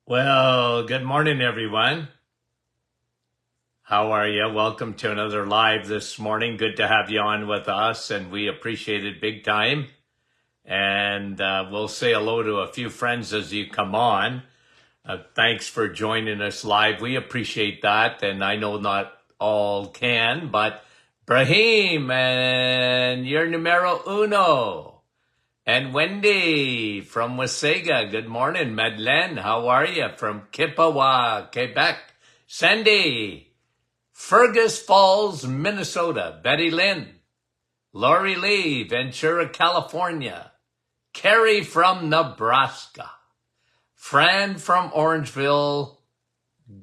Well, good morning, everyone. How are you? Welcome to another live this morning. Good to have you on with us, and we appreciate it big time. And we'll say hello to a few friends as you come on. Thanks for joining us live. We appreciate that, and I know not all can, but Brahim and your numero uno. And Wendy from Wasaga, good morning. Madeleine, how are you? From Kippawa, Quebec. Sandy, Fergus Falls, Minnesota. Betty Lynn, Lori Lee, Ventura, California. Carrie from Nebraska. Fran from Orangeville,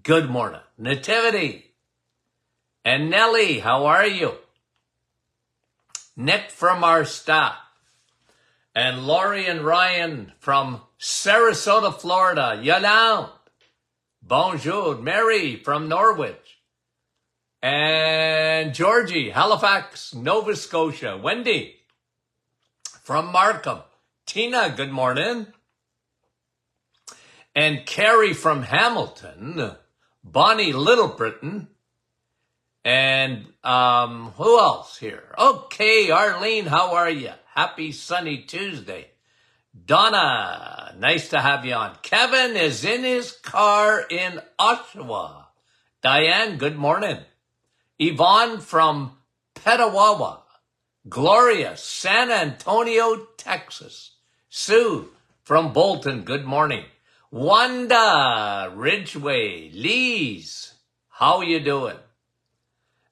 good morning. Nativity. And Nellie, how are you? Nick from our staff. And Laurie and Ryan from Sarasota, Florida. Yolande. Bonjour. Mary from Norwich. And Georgie, Halifax, Nova Scotia. Wendy from Markham. Tina, good morning. And Carrie from Hamilton. Bonnie, Little Britain. And who else here? Okay, Arlene, how are you? Happy sunny Tuesday. Donna, nice to have you on. Kevin is in his car in Oshawa. Diane, good morning. Yvonne from Petawawa. Gloria, San Antonio, Texas. Sue from Bolton, good morning. Wanda, Ridgeway. Lise, how you doing?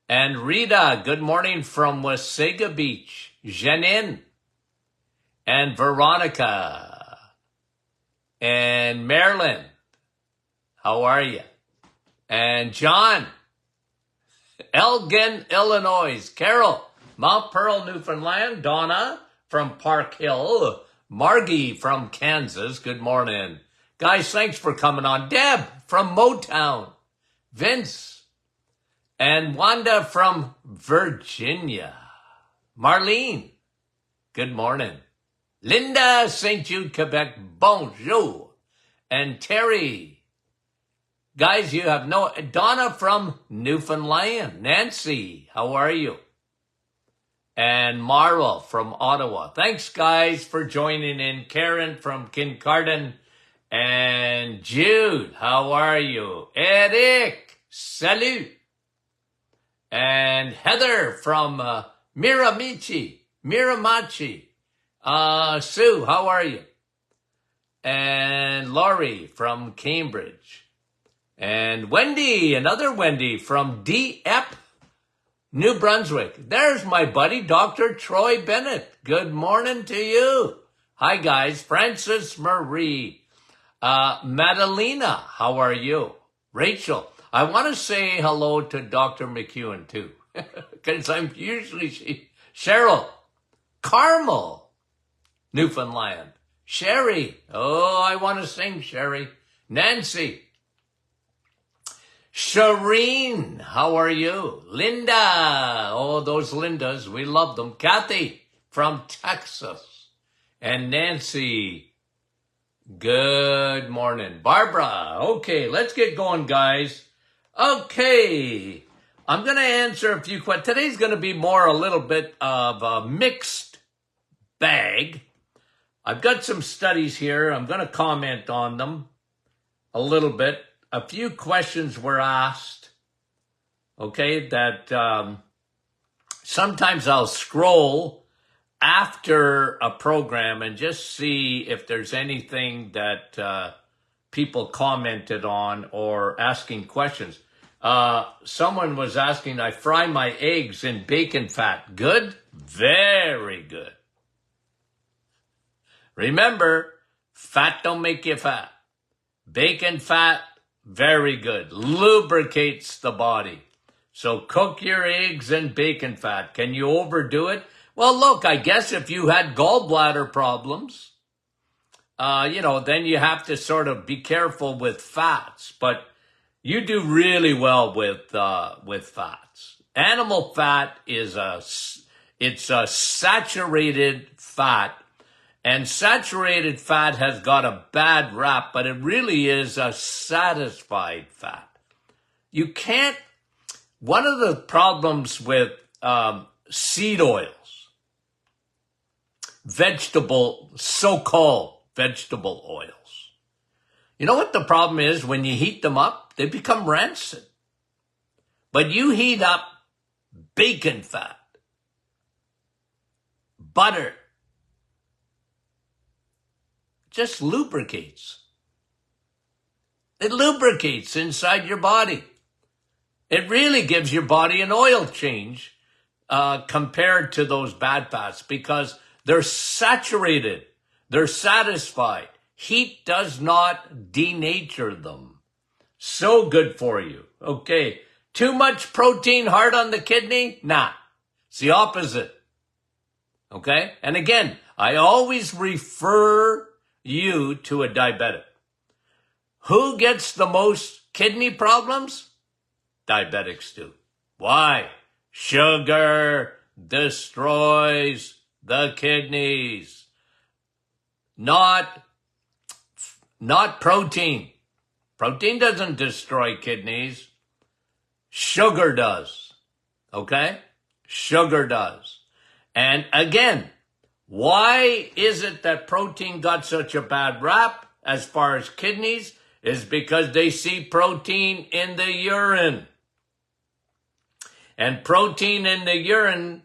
And Rita, good morning from Wasaga Beach. Janine. And Veronica. And Marilyn. How are you? And John. Elgin, Illinois. Carol. Mount Pearl, Newfoundland. Donna from Park Hill. Margie from Kansas. Good morning. Guys, thanks for coming on. Deb from Motown. Vince. And Wanda from Virginia. Marlene, good morning. Linda, St. Jude, Quebec, bonjour. And Terry, guys, you have no... Donna from Newfoundland. Nancy, how are you? And Marla from Ottawa. Thanks, guys, for joining in. Karen from Kincardine. And Jude, how are you? Eric, salut. And Heather from Miramachi. Sue, how are you? And Laurie from Cambridge. And Wendy, another Wendy from Dieppe, New Brunswick. There's my buddy, Dr. Troy Bennett. Good morning to you. Hi, guys. Francis Marie. Madalena, how are you? Rachel. I want to say hello to Dr. McEwen, too, because I'm usually Cheryl, Carmel, Newfoundland, Sherry. Oh, I want to sing, Sherry. Nancy, Shireen, how are you? Linda, oh, those Lindas, we love them. Kathy from Texas, and Nancy, good morning. Barbara, okay, let's get going, guys. Okay, I'm going to answer a few questions. Today's going to be more a little bit of a mixed bag. I've got some studies here. I'm going to comment on them a little bit. A few questions were asked, okay, that sometimes I'll scroll after a program and just see if there's anything that people commented on or asking questions. Someone was asking, I fry my eggs in bacon fat. Good? Very good. Remember, fat don't make you fat. Bacon fat, very good. Lubricates the body. So cook your eggs in bacon fat. Can you overdo it? Well, look, I guess if you had gallbladder problems, then you have to sort of be careful with fats. But you do really well with fats. Animal fat is a saturated fat, And saturated fat has got a bad rap, but it really is a satisfied fat. You can't, one of the problems with seed oils, so-called vegetable oils, you know what the problem is? When you heat them up, they become rancid. But you heat up bacon fat, butter, just lubricates. It lubricates inside your body. It really gives your body an oil change compared to those bad fats because they're saturated. They're satisfied. Heat does not denature them. So good for you. Okay. Too much protein, hard on the kidney? Nah. It's the opposite. Okay? And again, I always refer you to a diabetic. Who gets the most kidney problems? Diabetics do. Why? Sugar destroys the kidneys. Not protein. Protein doesn't destroy kidneys. Sugar does. Okay? Sugar does. And again, why is it that protein got such a bad rap as far as kidneys? Is because they see protein in the urine. And protein in the urine,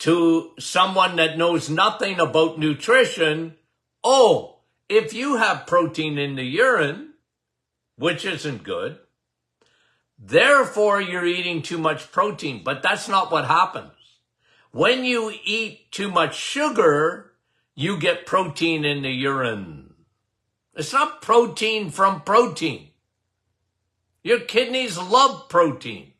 to someone that knows nothing about nutrition, oh, if you have protein in the urine, which isn't good, therefore you're eating too much protein. But that's not what happens. When you eat too much sugar, you get protein in the urine. It's not protein from protein. Your kidneys love protein.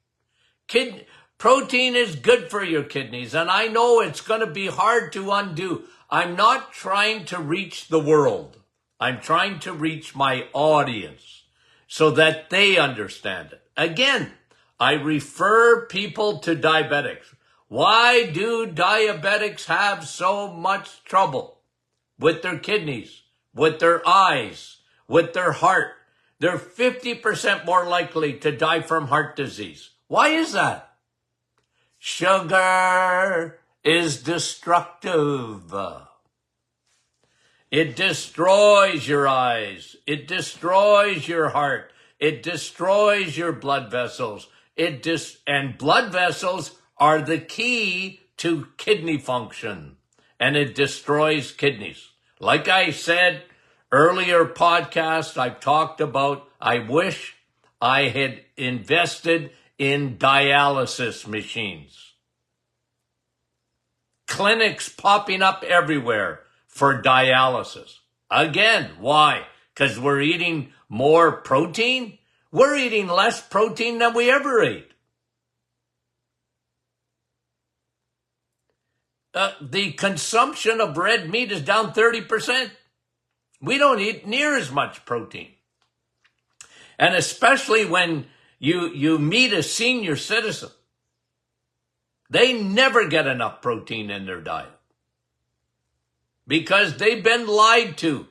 Protein is good for your kidneys, and I know it's going to be hard to undo. I'm not trying to reach the world. I'm trying to reach my audience so that they understand it. Again, I refer people to diabetics. Why do diabetics have so much trouble with their kidneys, with their eyes, with their heart? They're 50% more likely to die from heart disease. Why is that? Sugar is destructive. It destroys your eyes. It destroys your heart. It destroys your blood vessels. And blood vessels are the key to kidney function. And it destroys kidneys. Like I said earlier podcast, I've talked about, I wish I had invested in dialysis machines. Clinics popping up everywhere for dialysis. Again, why? Because we're eating more protein? We're eating less protein than we ever ate. The consumption of red meat is down 30%. We don't eat near as much protein. And especially when you meet a senior citizen, they never get enough protein in their diet because they've been lied to.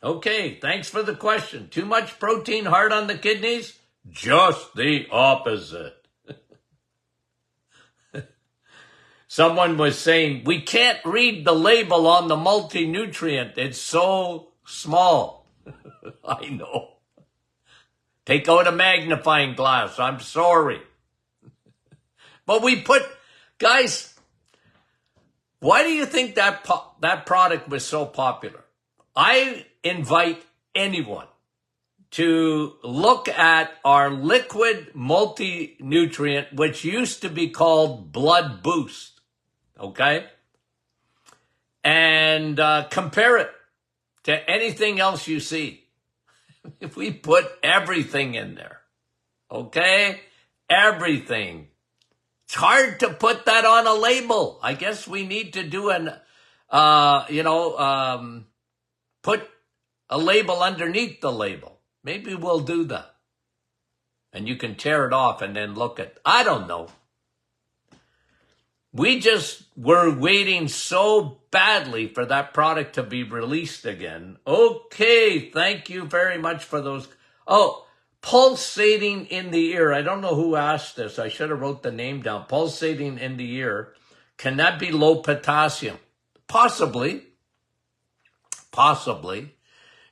Okay, thanks for the question. Too much protein, hard on the kidneys? Just the opposite. Someone was saying, we can't read the label on the multi-nutrient. It's so small. I know. Take out a magnifying glass. I'm sorry. But guys, why do you think that product was so popular? I invite anyone to look at our liquid multi-nutrient, which used to be called Blood Boost. Okay? And compare it to anything else you see. If we put everything in there, okay? Everything. It's hard to put that on a label. I guess we need to do put a label underneath the label. Maybe we'll do that. And you can tear it off and then look at, I don't know. We just were waiting so badly for that product to be released again. Okay, thank you very much for those. Oh, pulsating in the ear. I don't know who asked this. I should have wrote the name down. Pulsating in the ear. Can that be low potassium? Possibly. Possibly.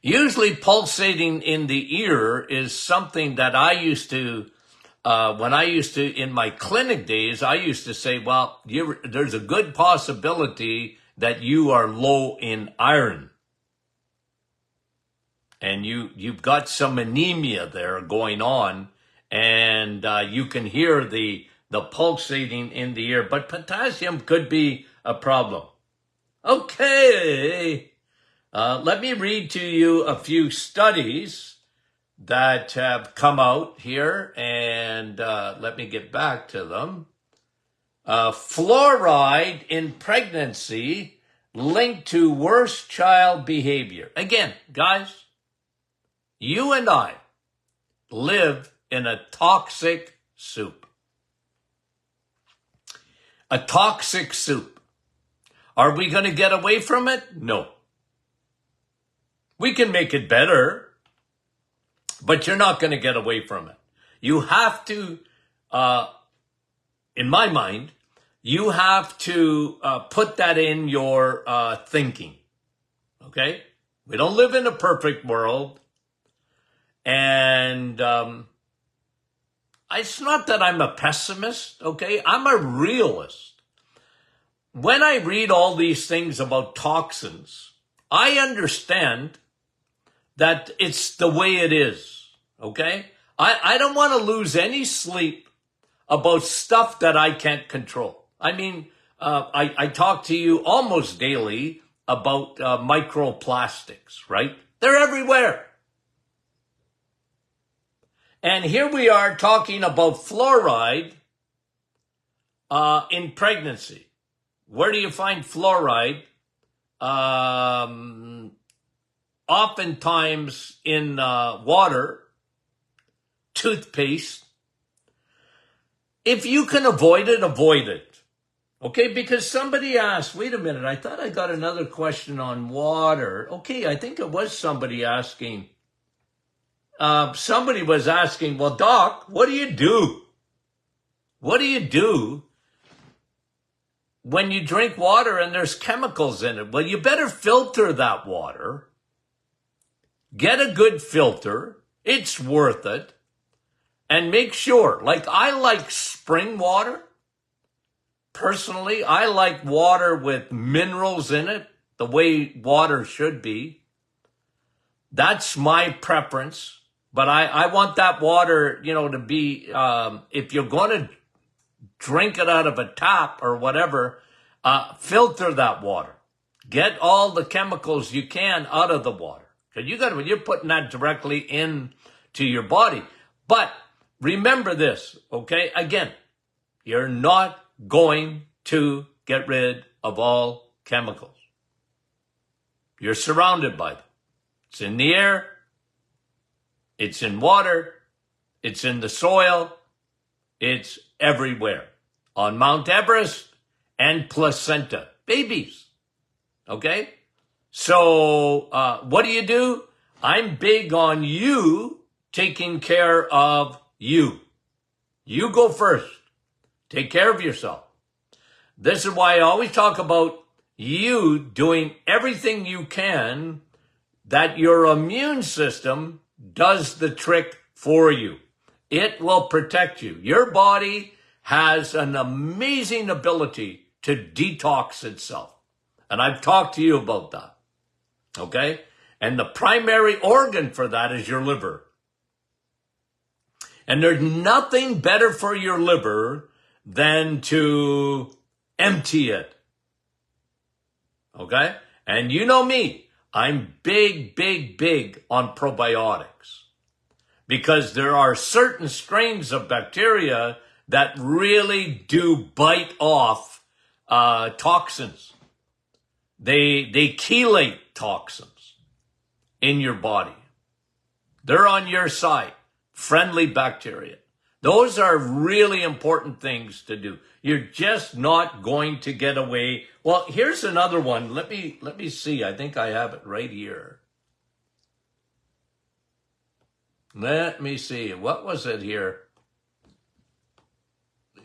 Usually pulsating in the ear is something that I used to, in my clinic days, I used to say, well, there's a good possibility that you are low in iron. And you've got some anemia there going on, and you can hear the pulsating in the ear. But potassium could be a problem. Okay. Let me read to you a few studies that have come out here, and let me get back to them. Fluoride in pregnancy linked to worse child behavior. Again, guys, you and I live in a toxic soup. A toxic soup. Are we going to get away from it? No. We can make it better, but you're not going to get away from it. You have to, in my mind, you have to put that in your thinking, okay? We don't live in a perfect world, and it's not that I'm a pessimist, okay? I'm a realist. When I read all these things about toxins, I understand that it's the way it is, okay? I don't want to lose any sleep about stuff that I can't control. I mean, I talk to you almost daily about microplastics, right? They're everywhere. And here we are talking about fluoride in pregnancy. Where do you find fluoride? Oftentimes in water, toothpaste. If you can avoid it, avoid it. Okay, because somebody asked, wait a minute, I thought I got another question on water. Okay, I think it was somebody asking. Somebody was asking, well, Doc, what do you do? What do you do when you drink water and there's chemicals in it? Well, you better filter that water. Get a good filter. It's worth it. And make sure, like I like spring water. Personally, I like water with minerals in it, the way water should be. That's my preference. But I want that water, to be, if you're going to drink it out of a tap or whatever, filter that water. Get all the chemicals you can out of the water. Because you're putting that directly into your body. But remember this, okay? Again, you're not going to get rid of all chemicals. You're surrounded by them. It's in the air. It's in water. It's in the soil. It's everywhere. On Mount Everest and placenta. Babies. Okay? So what do? I'm big on you taking care of you. You go first. Take care of yourself. This is why I always talk about you doing everything you can that your immune system does the trick for you. It will protect you. Your body has an amazing ability to detox itself. And I've talked to you about that. Okay? And the primary organ for that is your liver. And there's nothing better for your liver than to empty it. Okay? And you know me, I'm big, big, big on probiotics. Because there are certain strains of bacteria that really do bite off toxins. They chelate toxins in your body. They're on your side. Friendly bacteria. Those are really important things to do. You're just not going to get away. Well, here's another one. Let me see. I think I have it right here. Let me see. What was it here?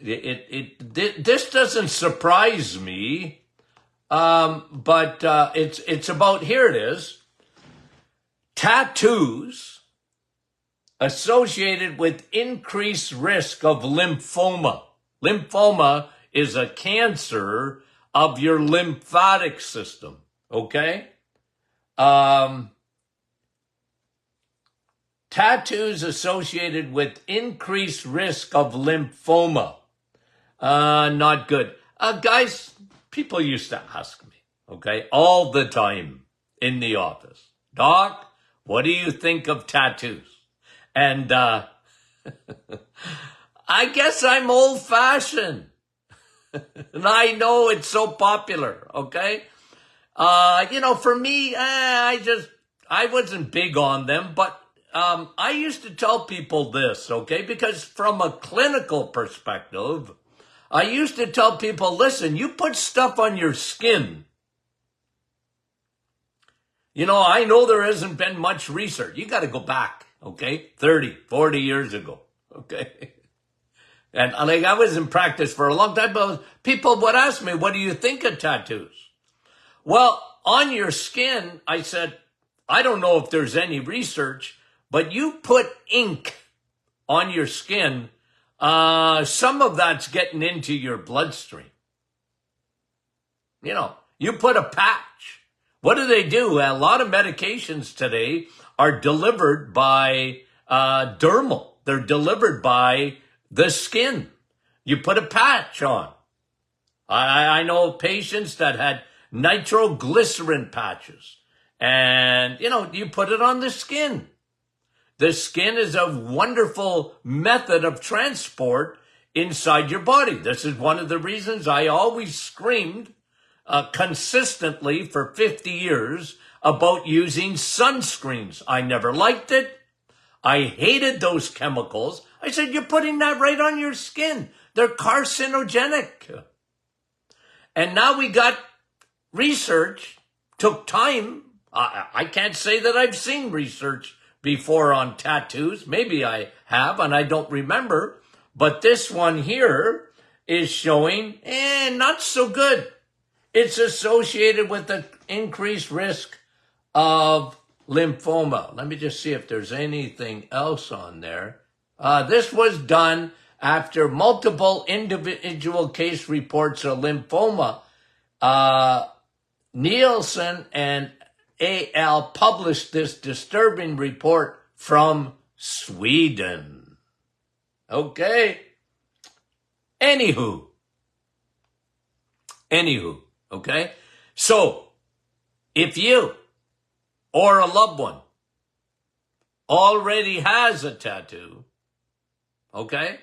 This doesn't surprise me, but it's about, here it is, tattoos associated with increased risk of lymphoma. Lymphoma is a cancer of your lymphatic system, okay? Tattoos associated with increased risk of lymphoma. Not good. Guys, people used to ask me, okay, all the time in the office, Doc, what do you think of tattoos? And I guess I'm old-fashioned. And I know it's so popular, okay? For me, I wasn't big on them, but I used to tell people this, okay? Because from a clinical perspective, I used to tell people, listen, you put stuff on your skin. I know there hasn't been much research. You got to go back, okay? 30, 40 years ago, okay? And I was in practice for a long time, but people would ask me, what do you think of tattoos? Well, on your skin, I said, I don't know if there's any research, but you put ink on your skin, some of that's getting into your bloodstream. You put a patch. What do? A lot of medications today are delivered by dermal. They're delivered by the skin. You put a patch on. I know patients that had nitroglycerin patches. And, you put it on the skin. The skin is a wonderful method of transport inside your body. This is one of the reasons I always screamed consistently for 50 years about using sunscreens. I never liked it. I hated those chemicals. I said, you're putting that right on your skin. They're carcinogenic. And now we got research, took time. I can't say that I've seen research before on tattoos. Maybe I have and I don't remember. But this one here is showing, not so good. It's associated with the increased risk of lymphoma. Let me just see if there's anything else on there. This was done after multiple individual case reports of lymphoma. Nielsen and AL published this disturbing report from Sweden. Okay. Anywho, okay? So, if you or a loved one already has a tattoo, okay,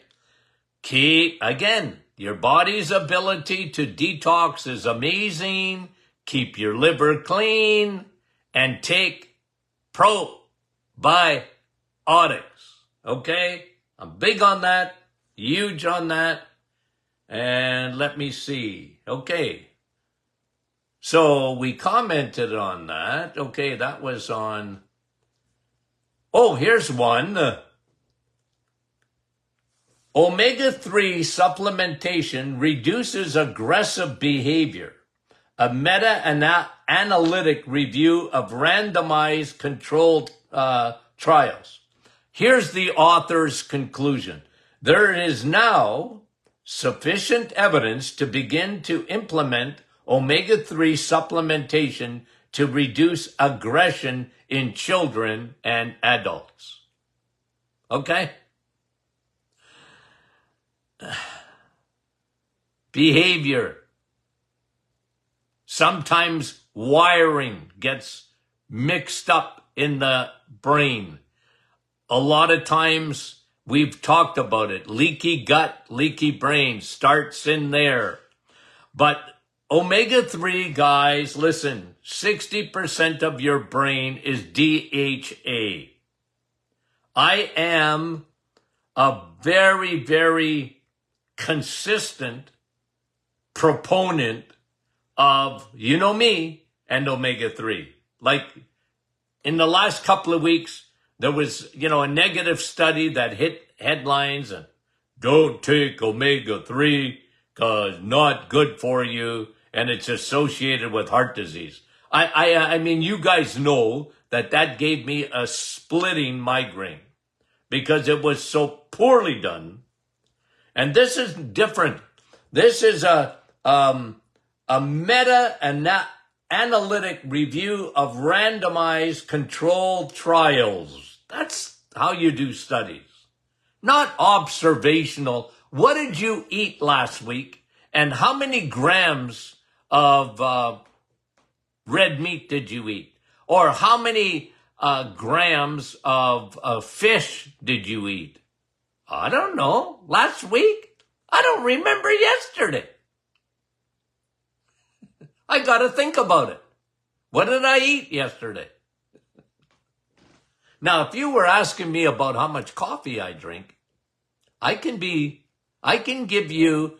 your body's ability to detox is amazing. Keep your liver clean and take probiotics, okay? I'm big on that, huge on that. And let me see. Okay. So we commented on that. Okay, that was on... Oh, here's one. Omega-3 supplementation reduces aggressive behavior. A meta-analytic review of randomized controlled trials. Here's the author's conclusion. There is now sufficient evidence to begin to implement omega-3 supplementation to reduce aggression in children and adults. Okay? Behavior. Sometimes wiring gets mixed up in the brain. A lot of times we've talked about it. Leaky gut, leaky brain starts in there. But omega-3, guys, listen, 60% of your brain is DHA. I am a very, very consistent proponent of, you know me, and omega-3. Like in the last couple of weeks, there was, a negative study that hit headlines and don't take omega-3 because not good for you and it's associated with heart disease. I mean, you guys know that gave me a splitting migraine because it was so poorly done. And this is different. This is a meta-analytic review of randomized controlled trials. That's how you do studies, not observational. What did you eat last week? And how many grams of red meat did you eat? Or how many grams of fish did you eat? I don't know. Last week? I don't remember yesterday. I got to think about it. What did I eat yesterday? Now, if you were asking me about how much coffee I drink, I can give you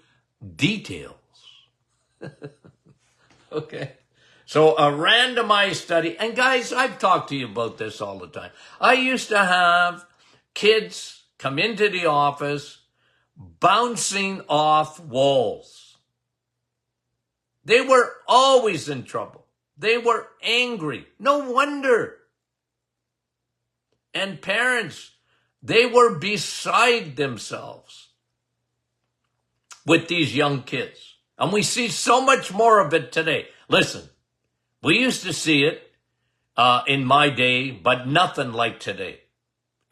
details. Okay. So a randomized study, and guys, I've talked to you about this all the time. I used to have kids come into the office bouncing off walls. They were always in trouble. They were angry. No wonder. And parents, they were beside themselves with these young kids. And we see so much more of it today. Listen, we used to see it in my day, but nothing like today.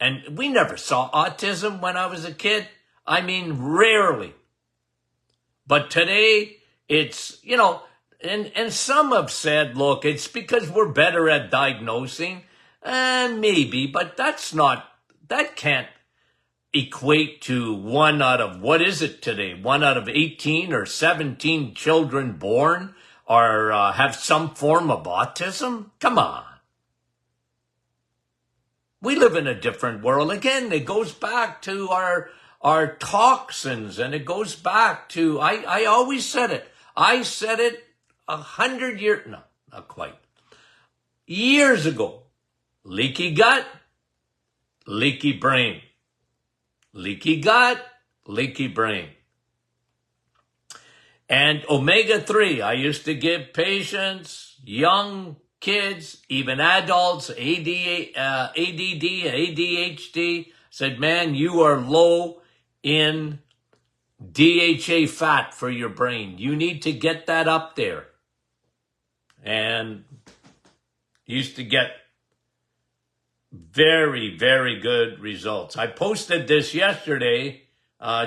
And we never saw autism when I was a kid. I mean, rarely. But today, it's, and some have said, look, it's because we're better at diagnosing. Maybe, but that can't equate to 1 out of, what is it today? 1 out of 18 or 17 children born or have some form of autism? Come on. We live in a different world. Again, it goes back to our toxins, and it goes back to, I always said it. I said it 100 years, no, not quite, years ago. Leaky gut, leaky brain. Leaky gut, leaky brain. And omega-3, I used to give patients, young kids, even adults, ADD, ADHD, said, man, you are low in DHA fat for your brain. You need to get that up there. And used to get very, very good results. I posted this yesterday,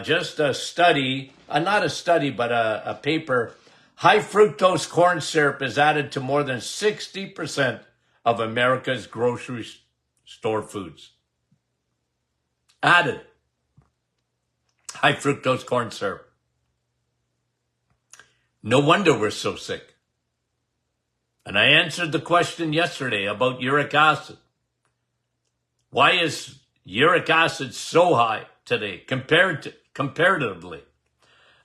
just a study, not a study, but a paper. High fructose corn syrup is added to more than 60% of America's grocery store foods. Added. High fructose corn syrup. No wonder we're so sick. And I answered the question yesterday about uric acid. Why is uric acid so high today comparatively?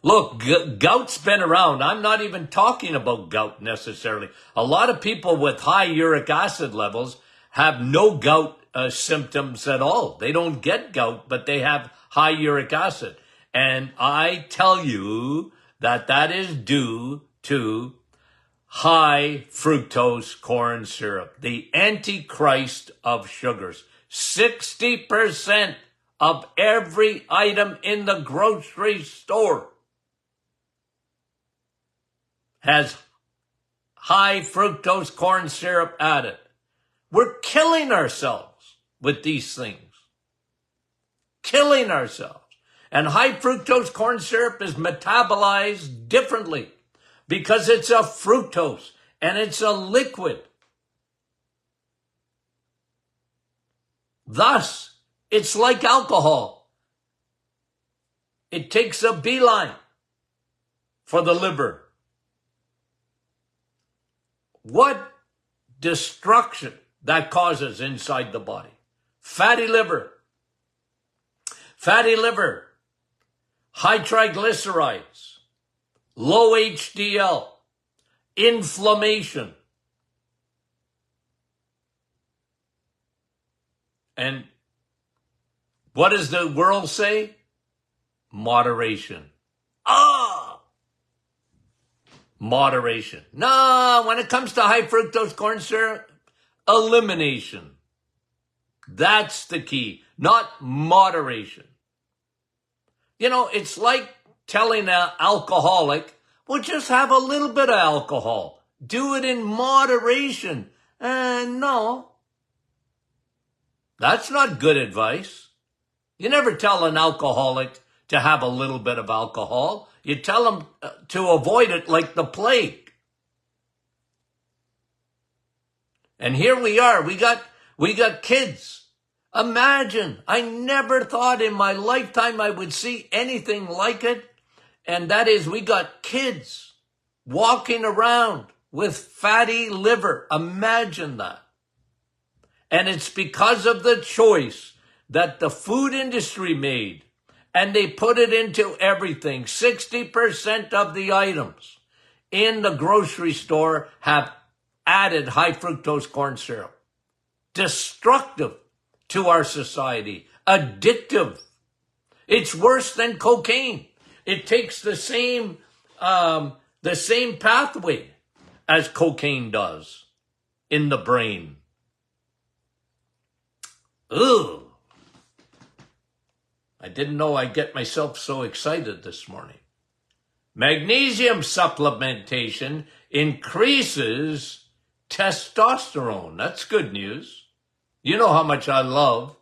Look, gout's been around. I'm not even talking about gout necessarily. A lot of people with high uric acid levels have no gout symptoms at all. They don't get gout, but they have high uric acid. And I tell you that is due to high fructose corn syrup, the antichrist of sugars. 60% of every item in the grocery store has high fructose corn syrup added. We're killing ourselves with these things. Killing ourselves. And high fructose corn syrup is metabolized differently because it's a fructose and it's a liquid. Thus, it's like alcohol. It takes a beeline for the liver. What destruction that causes inside the body. Fatty liver. fatty liver, high triglycerides, low HDL, inflammation. And what does the world say? Moderation. Moderation. No, when it comes to high fructose corn syrup, elimination. That's the key, not moderation. You know, it's like telling an alcoholic, well, just have a little bit of alcohol. Do it in moderation. No, that's not good advice. You never tell an alcoholic to have a little bit of alcohol. You tell them to avoid it like the plague. And here we are. We got kids. Imagine, I never thought in my lifetime I would see anything like it. And that is, we got kids walking around with fatty liver. Imagine that. And it's because of the choice that the food industry made. And they put it into everything. 60% of the items in the grocery store have added high fructose corn syrup. Destructive to our society. Addictive. It's worse than cocaine. It takes the same pathway as cocaine does in the brain. Ugh. I didn't know I'd get myself so excited this morning. Magnesium supplementation increases testosterone. That's good news. You know how much I love.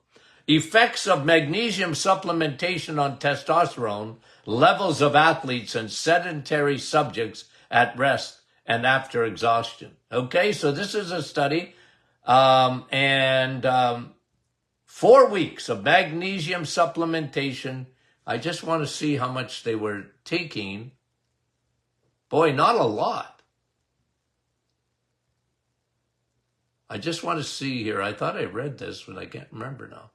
Effects of magnesium supplementation on testosterone levels of athletes and sedentary subjects at rest and after exhaustion. Okay, so this is a study, 4 weeks of magnesium supplementation. I just want to see how much they were taking. Boy, not a lot. I just want to see here. I thought I read this, but I can't remember now.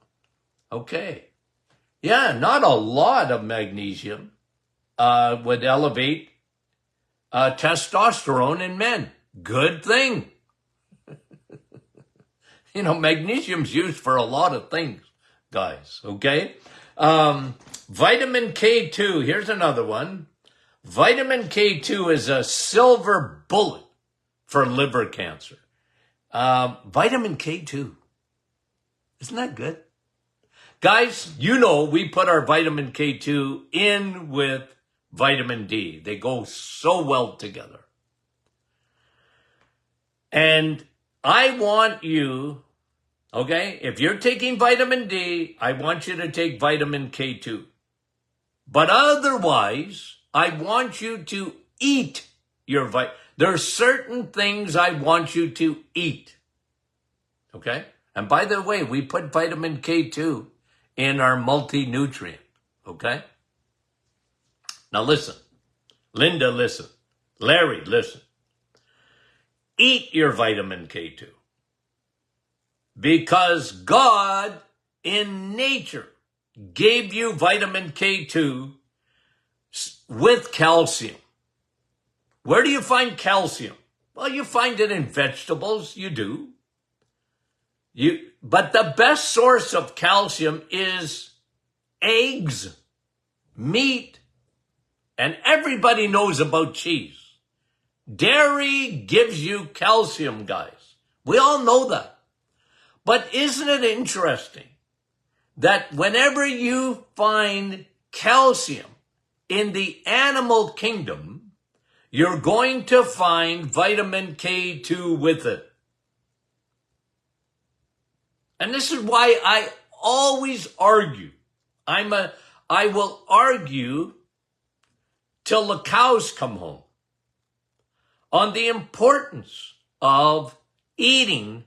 Okay. Yeah, not a lot of magnesium would elevate testosterone in men. Good thing. You know, magnesium's used for a lot of things, guys, okay? Vitamin K2, here's another one. Vitamin K2 is a silver bullet for liver cancer. Vitamin K2. Isn't that good? Guys, you know we put our vitamin K2 in with vitamin D. They go so well together. And I want you, okay, if you're taking vitamin D, I want you to take vitamin K2. But otherwise, I want you to eat your vitamin. There are certain things I want you to eat. Okay? And by the way, we put vitamin K2 in our multi-nutrient. Okay? Now listen. Linda, listen. Larry, listen. Eat your vitamin K2. Because God in nature gave you vitamin K2 with calcium. Where do you find calcium? Well, you find it in vegetables, you do. But the best source of calcium is eggs, meat, and everybody knows about cheese. Dairy gives you calcium, guys. We all know that. But isn't it interesting that whenever you find calcium in the animal kingdom, you're going to find vitamin K2 with it? And this is why I always argue. I will argue till the cows come home on the importance of eating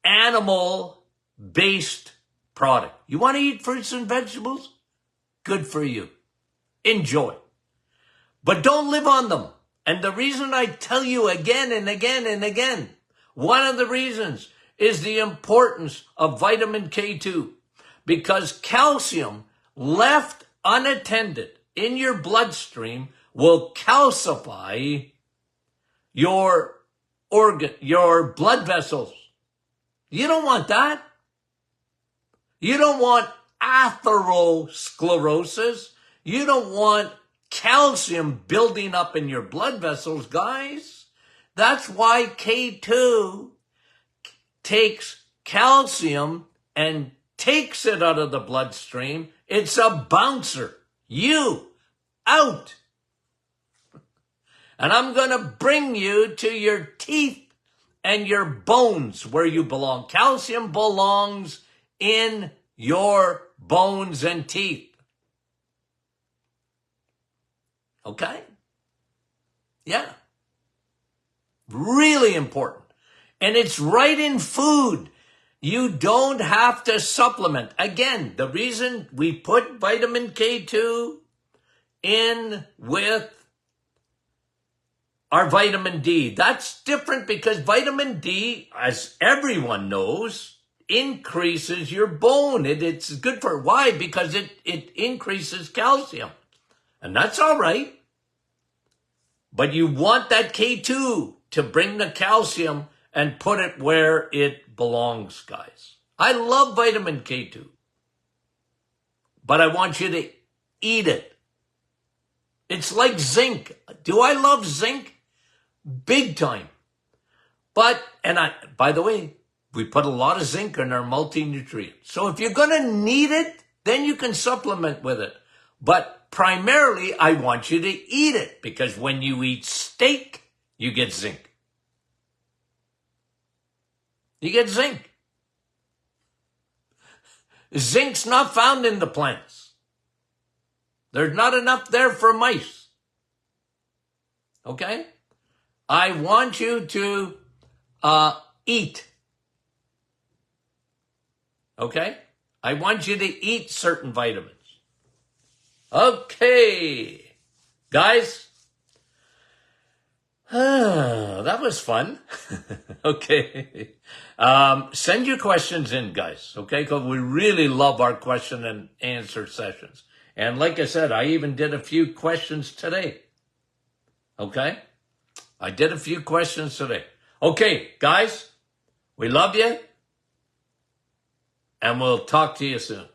animal-based product. You want to eat fruits and vegetables? Good for you. Enjoy. But don't live on them. And the reason I tell you again and again and again, one of the reasons is the importance of vitamin K2. Because calcium left unattended in your bloodstream will calcify your blood vessels. You don't want that. You don't want atherosclerosis. You don't want calcium building up in your blood vessels, guys. That's why K2 takes calcium and takes it out of the bloodstream. It's a bouncer. You out. And I'm going to bring you to your teeth and your bones where you belong. Calcium belongs in your bones and teeth. Okay? Yeah. Really important. And it's right in food. You don't have to supplement. Again, the reason we put vitamin K2 in with our vitamin D, that's different because vitamin D, as everyone knows, increases your bone. It's good for, why? Because it increases calcium. And that's all right. But you want that K2 to bring the calcium and put it where it belongs, guys. I love vitamin K2. But I want you to eat it. It's like zinc. Do I love zinc? Big time. But, by the way, we put a lot of zinc in our multi-nutrient. So if you're going to need it, then you can supplement with it. But primarily, I want you to eat it because when you eat steak, you get zinc. You get zinc. Zinc's not found in the plants. There's not enough there for mice. Okay? I want you to eat. Okay? I want you to eat certain vitamins. Okay. Guys, that was fun. Okay. Send your questions in, guys. Okay? Because we really love our question and answer sessions. And like I said, I even did a few questions today. Okay? I did a few questions today. Okay, guys, we love you. And we'll talk to you soon.